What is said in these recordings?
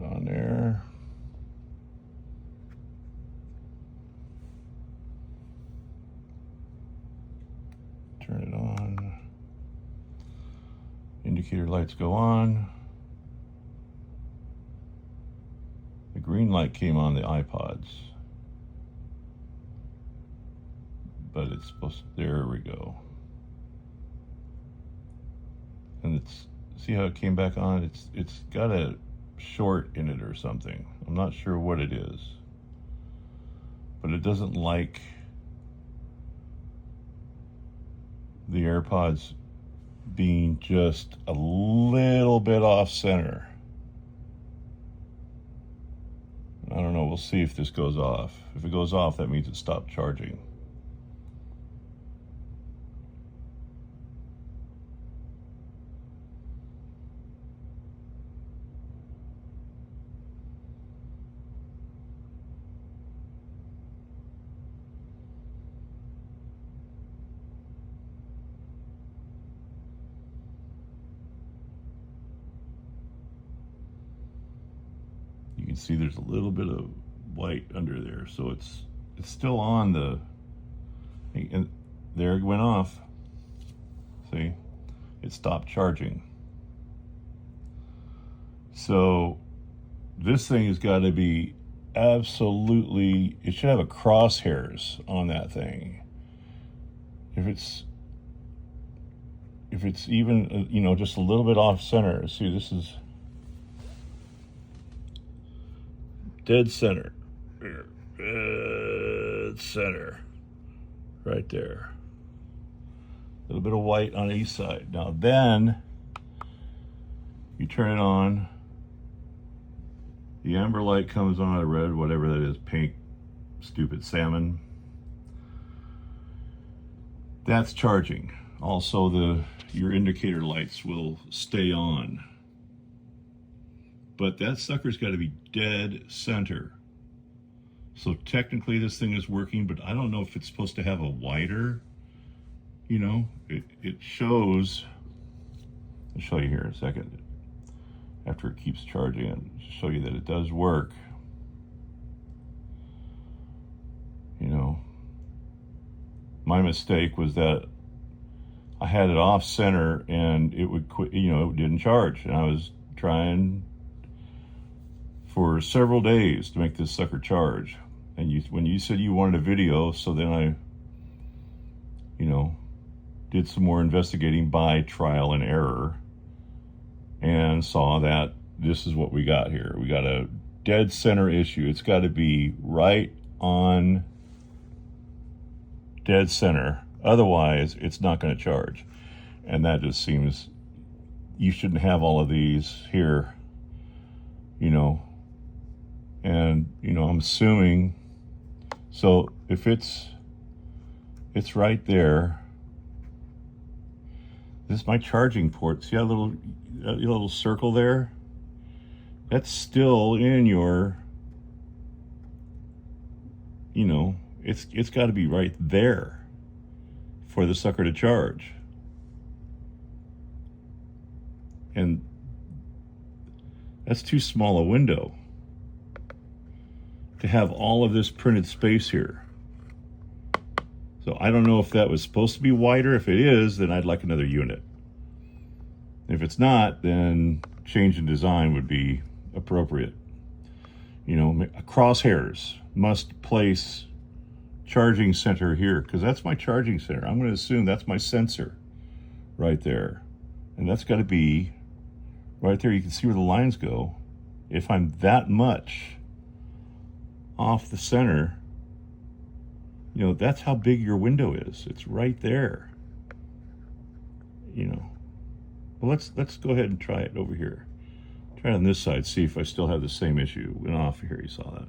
on there. Turn it on. Indicator lights go on. The green light came on the iPods. But it's supposed to, there we go. And it's, see how it came back on? It's got a short in it or something. I'm not sure what it is. But it doesn't like the AirPods being just a little bit off center. I don't know, we'll see if this goes off. If it goes off, that means it stopped charging. You can see there's a little bit of white under there, so it's still on the, and there it went off. See, it stopped charging. So this thing has got to be absolutely, it should have a crosshairs on that thing. If it's even, you know, just a little bit off center. See, this is dead center. Dead center. Right there. A little bit of white on each side. Now then, you turn it on. The amber light comes on, a red, whatever that is, pink, stupid salmon. That's charging. Also, your indicator lights will stay on. But that sucker's got to be dead center. So technically this thing is working, but I don't know if it's supposed to have a wider, you know, it shows, I'll show you here in a second. After it keeps charging, and show you that it does work. You know, my mistake was that I had it off center and it would quit, you know, it didn't charge. And I was trying for several days to make this sucker charge. And when you said you wanted a video, so then I, you know, did some more investigating by trial and error and saw that this is what we got here. We got a dead center issue. It's got to be right on dead center. Otherwise, it's not going to charge. And that just seems, you shouldn't have all of these here, you know. And, you know, I'm assuming, so if it's right there, this is my charging port. See that little circle there? That's still in your, you know, it's got to be right there for the sucker to charge. And that's too small a window to have all of this printed space here. So I don't know if that was supposed to be wider. If it is, then I'd like another unit. If it's not, then change in design would be appropriate. You know, crosshairs must place charging center here, because that's my charging center. I'm going to assume that's my sensor right there. And that's got to be right there. You can see where the lines go. If I'm that much off the center, you know, that's how big your window is. It's right there. You know. Well, let's go ahead and try it over here. Try it on this side, see if I still have the same issue. Went off here, you saw that.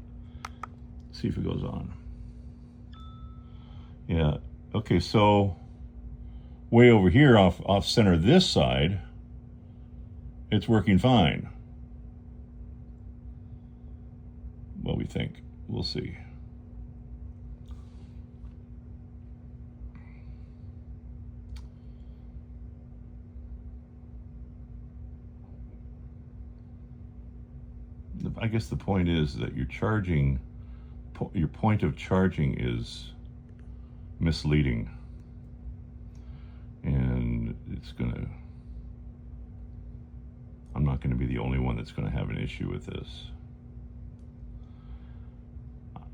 See if it goes on. Yeah, okay, so way over here off center this side, it's working fine. What we think, we'll see. I guess the point is that your point of charging is misleading, and I'm not gonna be the only one that's gonna have an issue with this.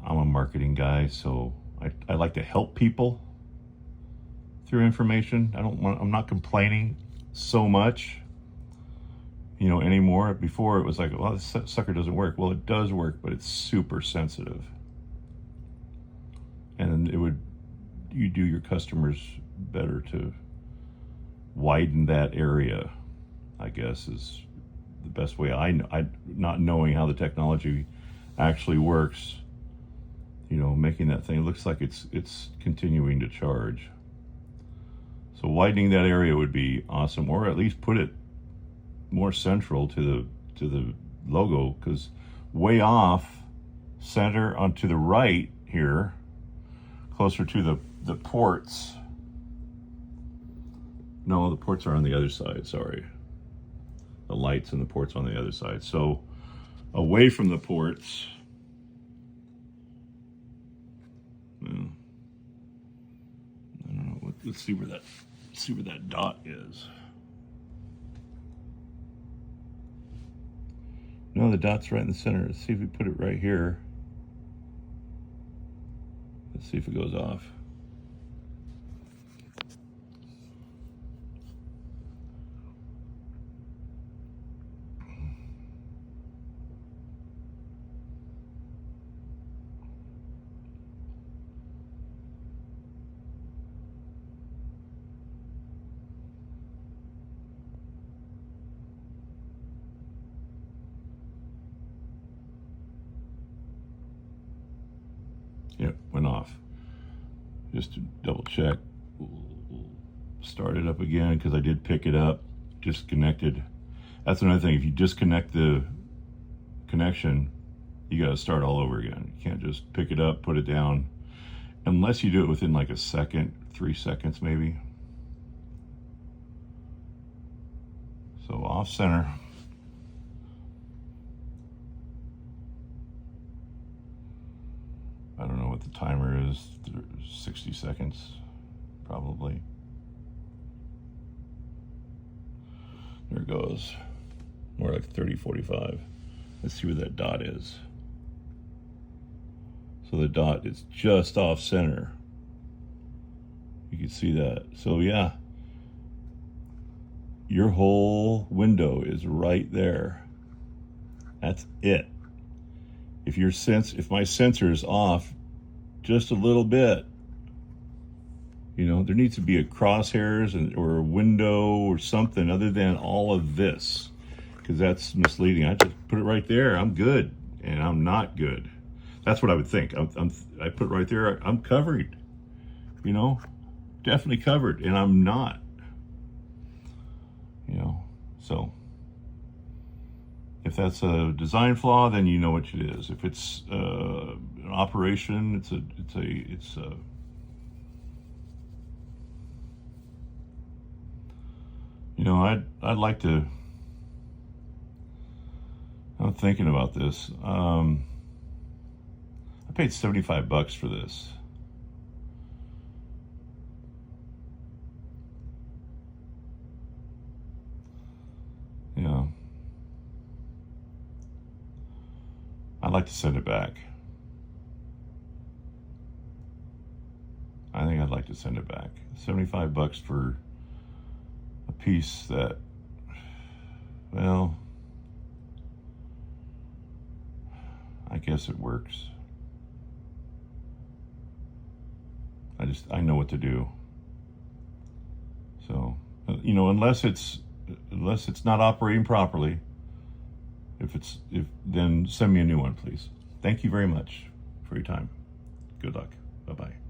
I'm a marketing guy, so I like to help people through information. I'm not complaining so much, anymore. Before it was like, well, this sucker doesn't work. Well, it does work, but it's super sensitive. And you do your customers better to widen that area, I guess, is the best way. Not knowing how the technology actually works, making that thing, it looks like it's continuing to charge. So widening that area would be awesome, or at least put it more central to the logo, because way off center onto the right here, closer to the ports. No, the ports are on the other side, sorry. The lights and the ports on the other side. So away from the ports, I don't know, let's see where that dot is. No, the dot's right in the center. Let's see if we put it right here. Let's see if it goes off. Yep, went off. Just to double check, we'll start it up again, because I did pick it up, disconnected. That's another thing. If you disconnect the connection, you got to start all over again. You can't just pick it up, put it down, unless you do it within like a second, 3 seconds maybe. So off center. I don't know what the timer is, 60 seconds, probably. There it goes, more like 30, 45. Let's see where that dot is. So the dot is just off center. You can see that. So yeah, your whole window is right there. That's it. If my sensor is off just a little bit, there needs to be a crosshairs or a window or something other than all of this, because that's misleading. I just put it right there. I'm good, and I'm not good. That's what I would think. I put it right there. I'm covered, definitely covered, and I'm not. So. If that's a design flaw, then you know what it is. If it's an operation, I'd like to. I'm thinking about this. I paid $75 for this. I'd like to send it back. I think I'd like to send it back. $75 for a piece that, well, I guess it works. I know what to do. So, unless it's not operating properly, then send me a new one, please. Thank you very much for your time. Good luck. Bye-bye.